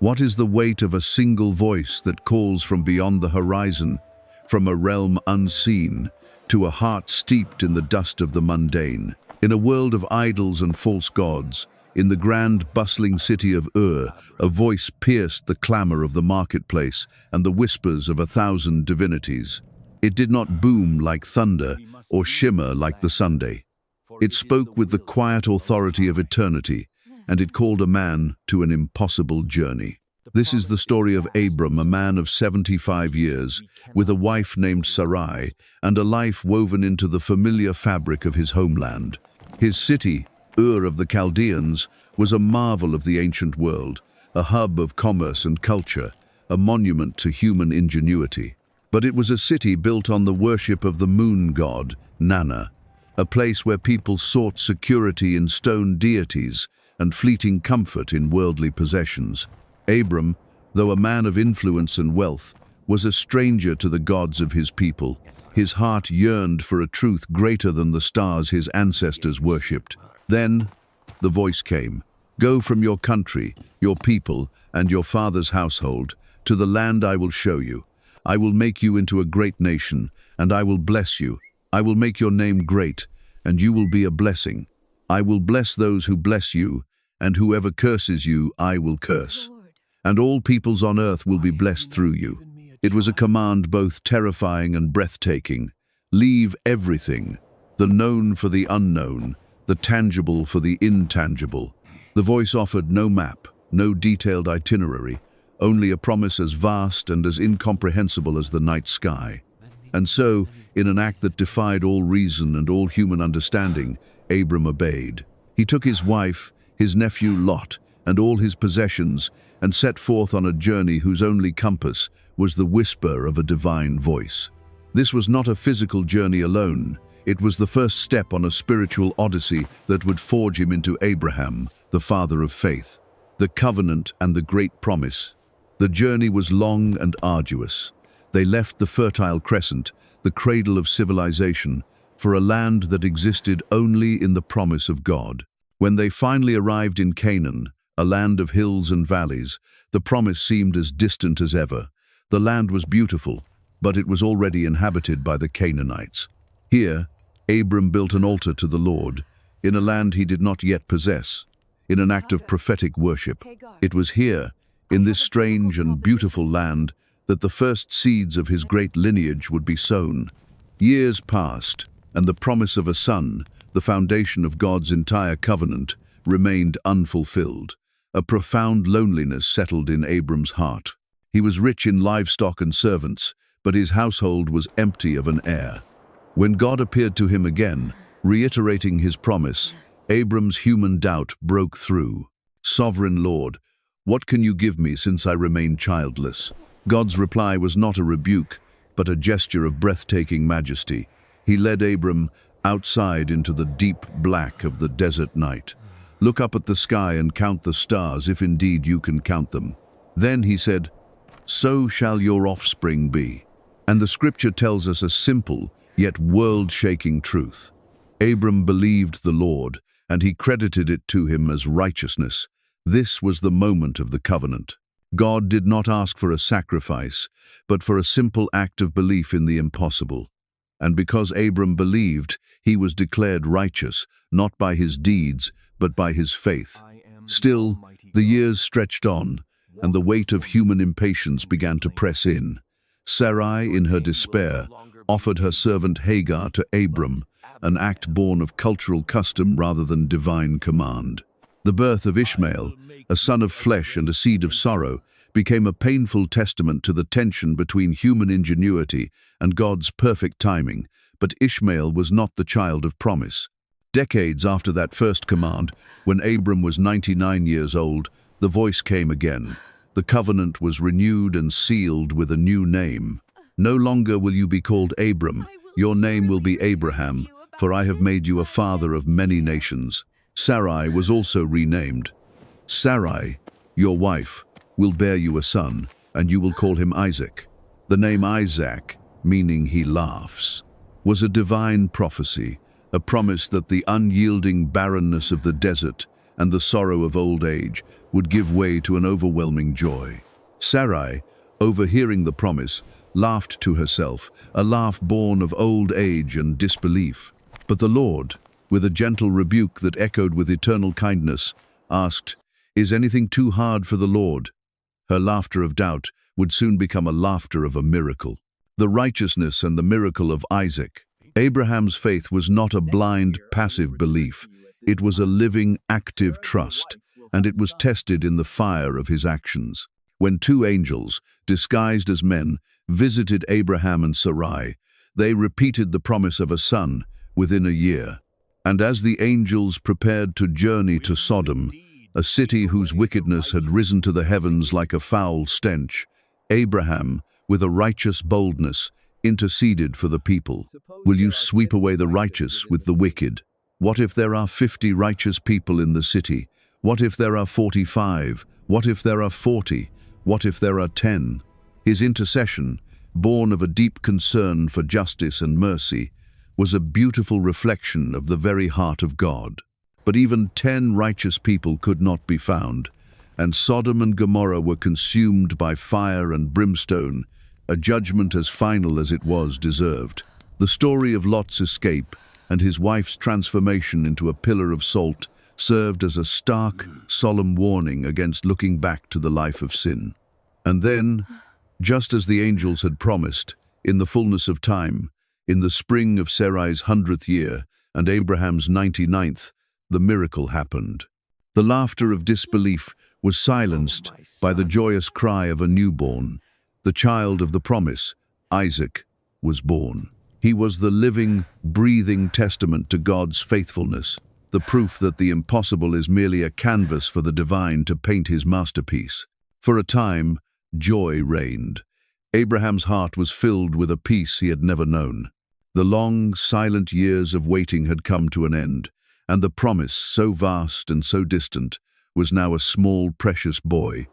What is the weight of a single voice that calls from beyond the horizon, from a realm unseen, to a heart steeped in the dust of the mundane? In a world of idols and false gods, in the grand bustling city of Ur, a voice pierced the clamor of the marketplace and the whispers of 1,000 divinities. It did not boom like thunder or shimmer like the Sunday. It spoke with the quiet authority of eternity, and it called a man to an impossible journey. This is the story of Abram, a man of 75 years, with a wife named Sarai, and a life woven into the familiar fabric of his homeland. His city, Ur of the Chaldeans, was a marvel of the ancient world, a hub of commerce and culture, a monument to human ingenuity. But it was a city built on the worship of the moon god, Nana, a place where people sought security in stone deities and fleeting comfort in worldly possessions. Abram, though a man of influence and wealth, was a stranger to the gods of his people. His heart yearned for a truth greater than the stars his ancestors worshipped. Then the voice came, "Go from your country, your people, and your father's household, to the land I will show you. I will make you into a great nation, and I will bless you. I will make your name great, and you will be a blessing. I will bless those who bless you, and whoever curses you, I will curse. And all peoples on earth will be blessed through you." It was a command both terrifying and breathtaking. Leave everything, the known for the unknown, the tangible for the intangible. The voice offered no map, no detailed itinerary, only a promise as vast and as incomprehensible as the night sky. And so, in an act that defied all reason and all human understanding, Abram obeyed. He took his wife, his nephew Lot, and all his possessions, and set forth on a journey whose only compass was the whisper of a divine voice. This was not a physical journey alone. It was the first step on a spiritual odyssey that would forge him into Abraham, the father of faith, the covenant and the great promise. The journey was long and arduous. They left the Fertile Crescent, the cradle of civilization, for a land that existed only in the promise of God. When they finally arrived in Canaan, a land of hills and valleys, the promise seemed as distant as ever. The land was beautiful, but it was already inhabited by the Canaanites. Here, Abram built an altar to the Lord, in a land he did not yet possess, in an act of prophetic worship. It was here, in this strange and beautiful land, that the first seeds of his great lineage would be sown. Years passed, and the promise of a son, the foundation of God's entire covenant, remained unfulfilled. A profound loneliness settled in Abram's heart. He was rich in livestock and servants, but his household was empty of an heir. When God appeared to him again, reiterating his promise, Abram's human doubt broke through. "Sovereign Lord, what can you give me since I remain childless?" God's reply was not a rebuke, but a gesture of breathtaking majesty. He led Abram outside into the deep black of the desert night. "Look up at the sky and count the stars, if indeed you can count them." Then he said, "So shall your offspring be." And the scripture tells us a simple, yet world-shaking truth. Abram believed the Lord, and he credited it to him as righteousness. This was the moment of the covenant. God did not ask for a sacrifice, but for a simple act of belief in the impossible. And because Abram believed, he was declared righteous, not by his deeds, but by his faith. Still, the years stretched on, and the weight of human impatience began to press in. Sarai, in her despair, offered her servant Hagar to Abram, an act born of cultural custom rather than divine command. The birth of Ishmael, a son of flesh and a seed of sorrow, became a painful testament to the tension between human ingenuity and God's perfect timing, but Ishmael was not the child of promise. Decades after that first command, when Abram was 99 years old, the voice came again. The covenant was renewed and sealed with a new name. "No longer will you be called Abram, your name will be Abraham, for I have made you a father of many nations." Sarai was also renamed. "Sarai, your wife, will bear you a son, and you will call him Isaac." The name Isaac, meaning he laughs, was a divine prophecy, a promise that the unyielding barrenness of the desert and the sorrow of old age would give way to an overwhelming joy. Sarai, overhearing the promise, laughed to herself, a laugh born of old age and disbelief. But the Lord, with a gentle rebuke that echoed with eternal kindness, asked, "Is anything too hard for the Lord?" Her laughter of doubt would soon become a laughter of a miracle. The righteousness and the miracle of Isaac. Abraham's faith was not a blind, passive belief. It was a living, active trust, and it was tested in the fire of his actions. When two angels, disguised as men, visited Abraham and Sarai, they repeated the promise of a son within a year. And as the angels prepared to journey to Sodom, a city whose wickedness had risen to the heavens like a foul stench, Abraham, with a righteous boldness, interceded for the people. Will you sweep away the righteous with the wicked? What if there are 50 righteous people in the city? What if there are 45? What if there are 40? What if there are 10? His intercession, born of a deep concern for justice and mercy, was a beautiful reflection of the very heart of God. But even 10 righteous people could not be found, and Sodom and Gomorrah were consumed by fire and brimstone, a judgment as final as it was deserved. The story of Lot's escape and his wife's transformation into a pillar of salt served as a stark, solemn warning against looking back to the life of sin. And then, just as the angels had promised, in the fullness of time, in the spring of Sarai's 100th year and Abraham's 99th, the miracle happened. The laughter of disbelief was silenced by the joyous cry of a newborn. The child of the promise, Isaac, was born. He was the living, breathing testament to God's faithfulness, the proof that the impossible is merely a canvas for the divine to paint his masterpiece. For a time, joy reigned. Abraham's heart was filled with a peace he had never known. The long, silent years of waiting had come to an end, and the promise, so vast and so distant, was now a small, precious boy,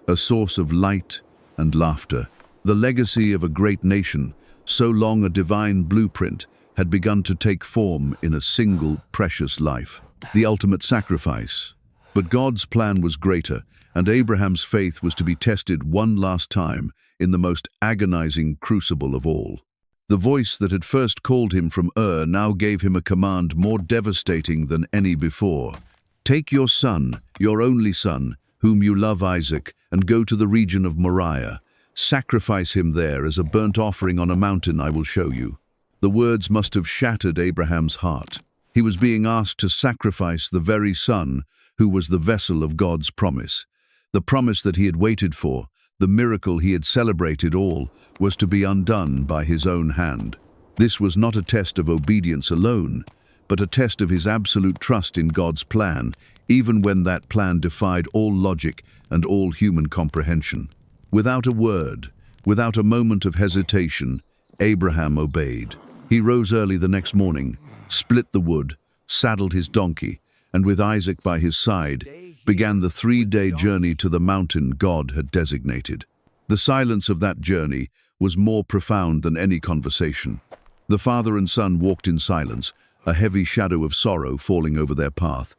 a source of light and laughter. The legacy of a great nation, so long a divine blueprint, had begun to take form in a single, precious life, the ultimate sacrifice. But God's plan was greater, and Abraham's faith was to be tested one last time in the most agonizing crucible of all. The voice that had first called him from Ur now gave him a command more devastating than any before. "Take your son, your only son, whom you love, Isaac, and go to the region of Moriah. Sacrifice him there as a burnt offering on a mountain I will show you." The words must have shattered Abraham's heart. He was being asked to sacrifice the very son who was the vessel of God's promise. The promise that he had waited for, the miracle he had celebrated all, was to be undone by his own hand. This was not a test of obedience alone, but a test of his absolute trust in God's plan, even when that plan defied all logic and all human comprehension. Without a word, without a moment of hesitation, Abraham obeyed. He rose early the next morning, split the wood, saddled his donkey, and with Isaac by his side, began the 3-day journey to the mountain God had designated. The silence of that journey was more profound than any conversation. The father and son walked in silence, a heavy shadow of sorrow falling over their path,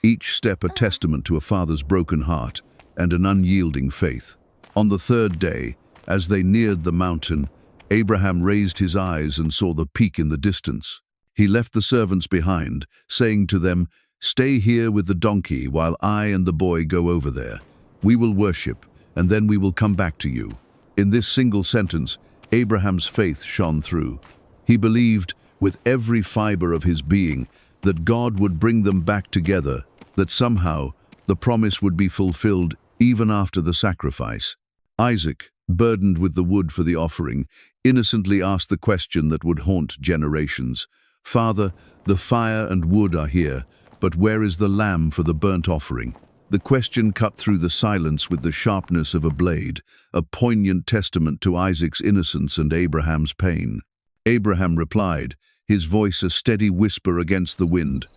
each step a testament to a father's broken heart and an unyielding faith. On the 3rd day, as they neared the mountain, Abraham raised his eyes and saw the peak in the distance. He left the servants behind, saying to them, "Stay here with the donkey while I and the boy go over there. We will worship, and then we will come back to you." In this single sentence, Abraham's faith shone through. He believed, with every fiber of his being, that God would bring them back together, that somehow the promise would be fulfilled even after the sacrifice. Isaac, burdened with the wood for the offering, innocently asked the question that would haunt generations. "Father, the fire and wood are here, but where is the lamb for the burnt offering?" The question cut through the silence with the sharpness of a blade, a poignant testament to Isaac's innocence and Abraham's pain. Abraham replied, his voice a steady whisper against the wind,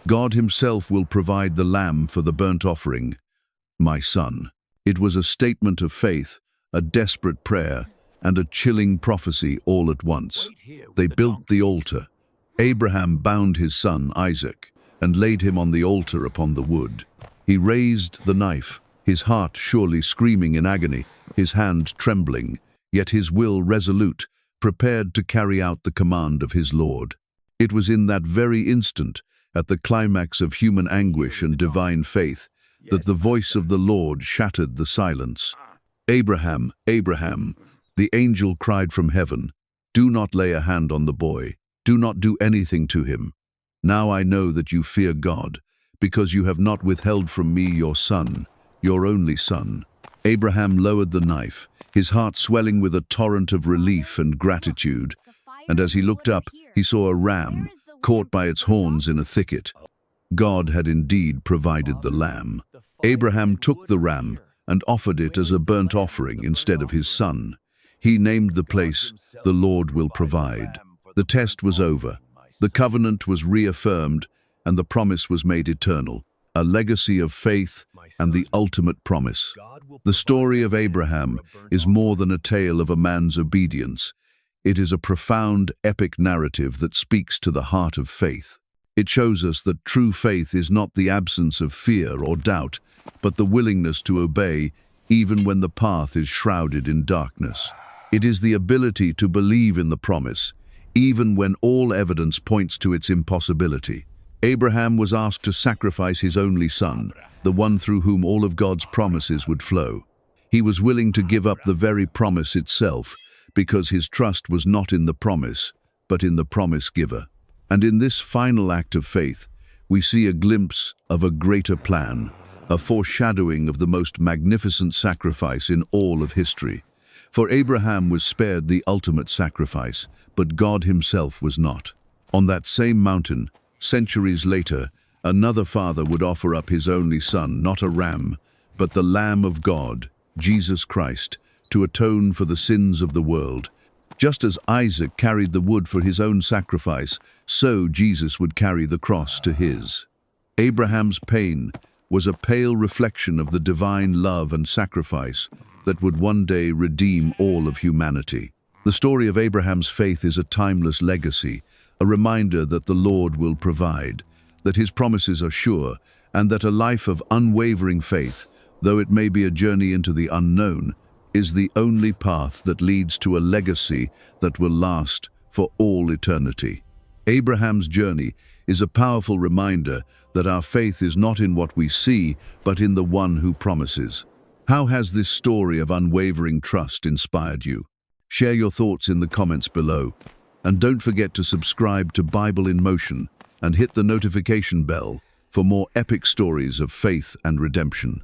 "God himself will provide the lamb for the burnt offering, my son." It was a statement of faith, a desperate prayer, and a chilling prophecy all at once. They built the altar. Abraham bound his son Isaac and laid him on the altar upon the wood. He raised the knife, his heart surely screaming in agony, his hand trembling, yet his will resolute, prepared to carry out the command of his Lord. It was in that very instant, at the climax of human anguish and divine faith, that the voice of the Lord shattered the silence. "Abraham, Abraham," the angel cried from heaven, "do not lay a hand on the boy. Do not do anything to him. Now I know that you fear God, because you have not withheld from me your son, your only son." Abraham lowered the knife, his heart swelling with a torrent of relief and gratitude, and as he looked up, he saw a ram caught by its horns in a thicket. God had indeed provided the lamb. Abraham took the ram and offered it as a burnt offering instead of his son. He named the place, "The Lord Will Provide." The test was over. The covenant was reaffirmed, and the promise was made eternal, a legacy of faith and the ultimate promise. The story of Abraham is more than a tale of a man's obedience. It is a profound, epic narrative that speaks to the heart of faith. It shows us that true faith is not the absence of fear or doubt, but the willingness to obey even when the path is shrouded in darkness. It is the ability to believe in the promise, even when all evidence points to its impossibility. Abraham was asked to sacrifice his only son, the one through whom all of God's promises would flow. He was willing to give up the very promise itself, because his trust was not in the promise, but in the promise giver. And in this final act of faith, we see a glimpse of a greater plan, a foreshadowing of the most magnificent sacrifice in all of history. For Abraham was spared the ultimate sacrifice, but God himself was not. On that same mountain, centuries later, another father would offer up his only son, not a ram, but the Lamb of God, Jesus Christ, to atone for the sins of the world. Just as Isaac carried the wood for his own sacrifice, so Jesus would carry the cross to his. Abraham's pain was a pale reflection of the divine love and sacrifice that would one day redeem all of humanity. The story of Abraham's faith is a timeless legacy, a reminder that the Lord will provide, that his promises are sure, and that a life of unwavering faith, though it may be a journey into the unknown, is the only path that leads to a legacy that will last for all eternity. Abraham's journey is a powerful reminder that our faith is not in what we see, but in the one who promises. How has this story of unwavering trust inspired you? Share your thoughts in the comments below. And don't forget to subscribe to Bible in Motion and hit the notification bell for more epic stories of faith and redemption.